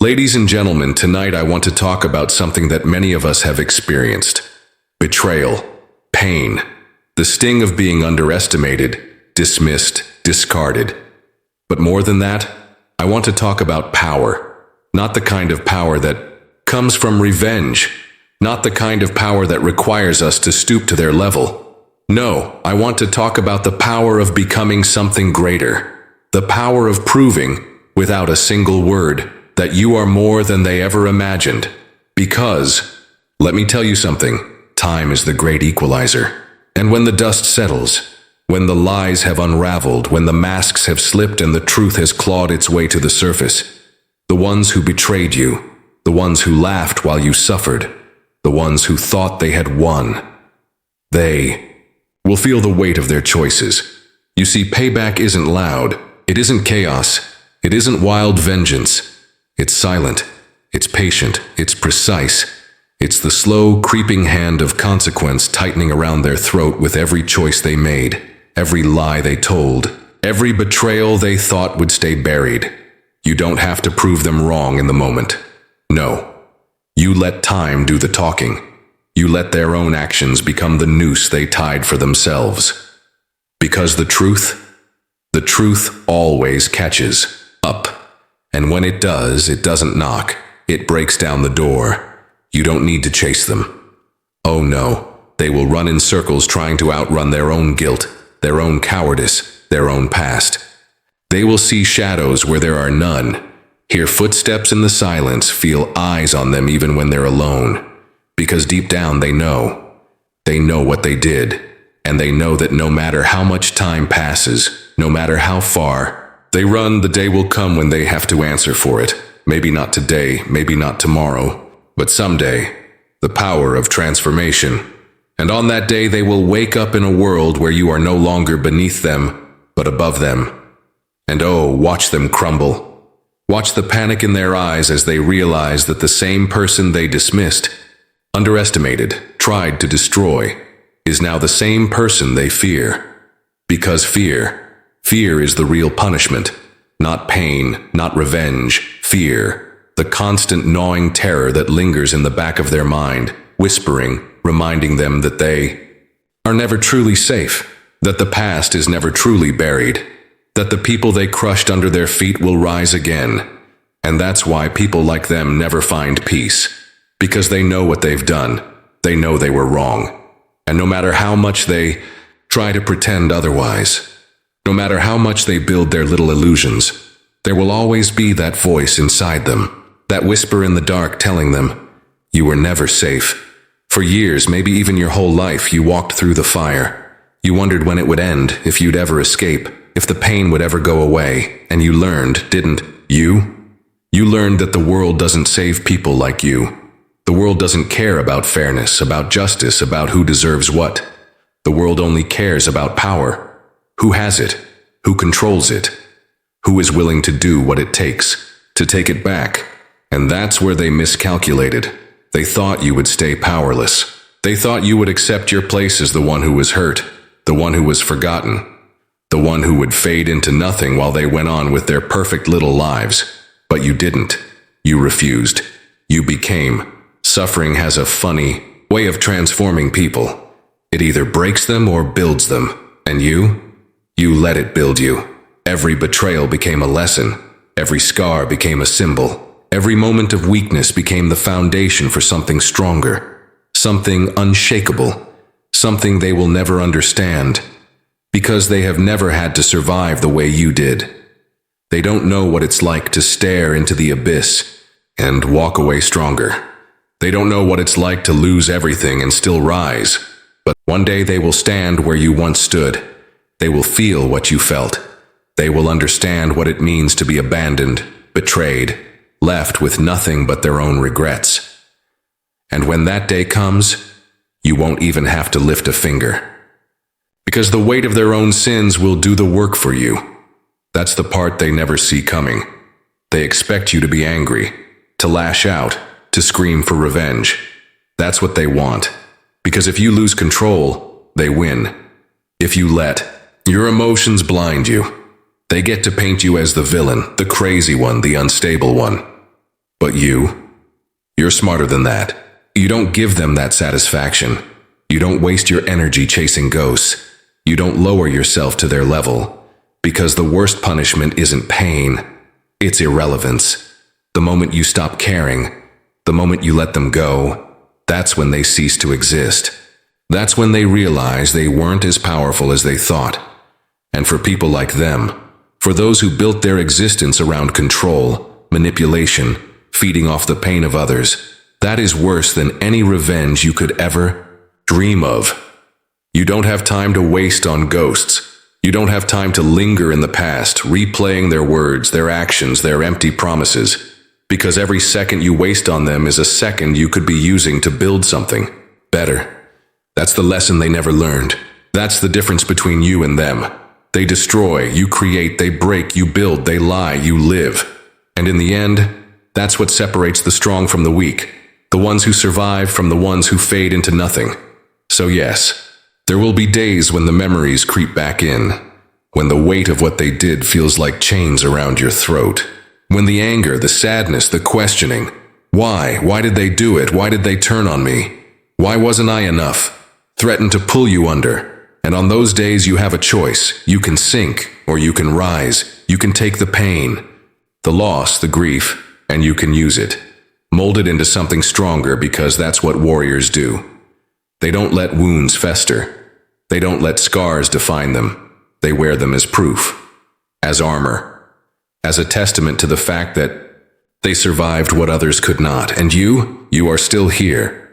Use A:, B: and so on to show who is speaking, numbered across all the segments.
A: Ladies and gentlemen, tonight I want to talk about something that many of us have experienced. Betrayal, pain, the sting of being underestimated, dismissed, discarded. But more than that, I want to talk about power. Not the kind of power that comes from revenge. Not the kind of power that requires us to stoop to their level. No, I want to talk about the power of becoming something greater. The power of proving, without a single word, that you are more than they ever imagined. Because, let me tell you something, time is the great equalizer. And when the dust settles, when the lies have unraveled, when the masks have slipped and the truth has clawed its way to the surface, the ones who betrayed you, the ones who laughed while you suffered, the ones who thought they had won, they will feel the weight of their choices. You see, payback isn't loud, it isn't chaos, it isn't wild vengeance. It's silent, it's patient, it's precise. It's the slow, creeping hand of consequence tightening around their throat with every choice they made, every lie they told, every betrayal they thought would stay buried. You don't have to prove them wrong in the moment. No. You let time do the talking. You let their own actions become the noose they tied for themselves. Because the truth always catches up. And when it does, it doesn't knock. It breaks down the door. You don't need to chase them. Oh no, they will run in circles trying to outrun their own guilt, their own cowardice, their own past. They will see shadows where there are none, hear footsteps in the silence, feel eyes on them even when they're alone. Because deep down they know what they did, and they know that no matter how much time passes, no matter how far they run, the day will come when they have to answer for it. Maybe not today, maybe not tomorrow, but someday. The power of transformation. And on that day they will wake up in a world where you are no longer beneath them, but above them. And oh, watch them crumble. Watch the panic in their eyes as they realize that the same person they dismissed, underestimated, tried to destroy, is now the same person they fear. Because fear is the real punishment. Not pain, not revenge, fear. The constant gnawing terror that lingers in the back of their mind, whispering, reminding them that they are never truly safe, that the past is never truly buried, that the people they crushed under their feet will rise again. And that's why people like them never find peace. Because they know what they've done. They know they were wrong. And no matter how much they try to pretend otherwise, no matter how much they build their little illusions, there will always be that voice inside them, that whisper in the dark telling them, you were never safe. For years, maybe even your whole life, you walked through the fire. You wondered when it would end, if you'd ever escape, if the pain would ever go away. And you learned, didn't you? You learned that the world doesn't save people like you. The world doesn't care about fairness, about justice, about who deserves what. The world only cares about power. Who has it? Who controls it? Who is willing to do what it takes to take it back? And that's where they miscalculated. They thought you would stay powerless. They thought you would accept your place as the one who was hurt, the one who was forgotten, the one who would fade into nothing while they went on with their perfect little lives. But you didn't. You refused. You became. Suffering has a funny way of transforming people. It either breaks them or builds them. And you let it build you. Every betrayal became a lesson. Every scar became a symbol. Every moment of weakness became the foundation for something stronger. Something unshakable. Something they will never understand. Because they have never had to survive the way you did. They don't know what it's like to stare into the abyss and walk away stronger. They don't know what it's like to lose everything and still rise. But one day they will stand where you once stood. They will feel what you felt. They will understand what it means to be abandoned, betrayed, left with nothing but their own regrets. And when that day comes, you won't even have to lift a finger. Because the weight of their own sins will do the work for you. That's the part they never see coming. They expect you to be angry, to lash out, to scream for revenge. That's what they want. Because if you lose control, they win. If you let your emotions blind you, they get to paint you as the villain, the crazy one, the unstable one. But you're smarter than that. You don't give them that satisfaction. You don't waste your energy chasing ghosts. You don't lower yourself to their level. Because the worst punishment isn't pain, it's irrelevance. The moment you stop caring, the moment you let them go, that's when they cease to exist. That's when they realize they weren't as powerful as they thought. And for people like them, for those who built their existence around control, manipulation, feeding off the pain of others, that is worse than any revenge you could ever dream of. You don't have time to waste on ghosts. You don't have time to linger in the past, replaying their words, their actions, their empty promises. Because every second you waste on them is a second you could be using to build something better. That's the lesson they never learned. That's the difference between you and them. They destroy, you create, they break, you build, they lie, you live. And in the end, that's what separates the strong from the weak, the ones who survive from the ones who fade into nothing. So yes, there will be days when the memories creep back in, when the weight of what they did feels like chains around your throat, when the anger, the sadness, the questioning, why did they do it, why did they turn on me, why wasn't I enough, threaten to pull you under. And on those days you have a choice. You can sink or you can rise. You can take the pain, the loss, the grief, and you can use it. Mold it into something stronger, because that's what warriors do. They don't let wounds fester. They don't let scars define them. They wear them as proof, as armor, as a testament to the fact that they survived what others could not. And you are still here.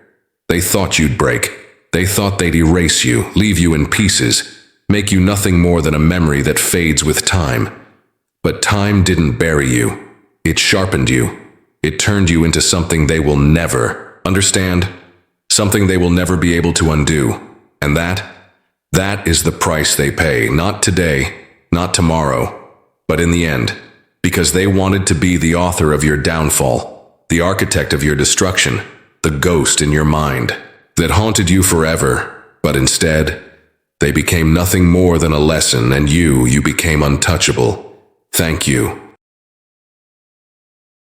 A: They thought you'd break. They thought they'd erase you, leave you in pieces, make you nothing more than a memory that fades with time. But time didn't bury you. It sharpened you. It turned you into something they will never understand, something they will never be able to undo. And that is the price they pay, not today, not tomorrow, but in the end, because they wanted to be the author of your downfall, the architect of your destruction, the ghost in your mind that haunted you forever. But instead, they became nothing more than a lesson, and you became untouchable. Thank you.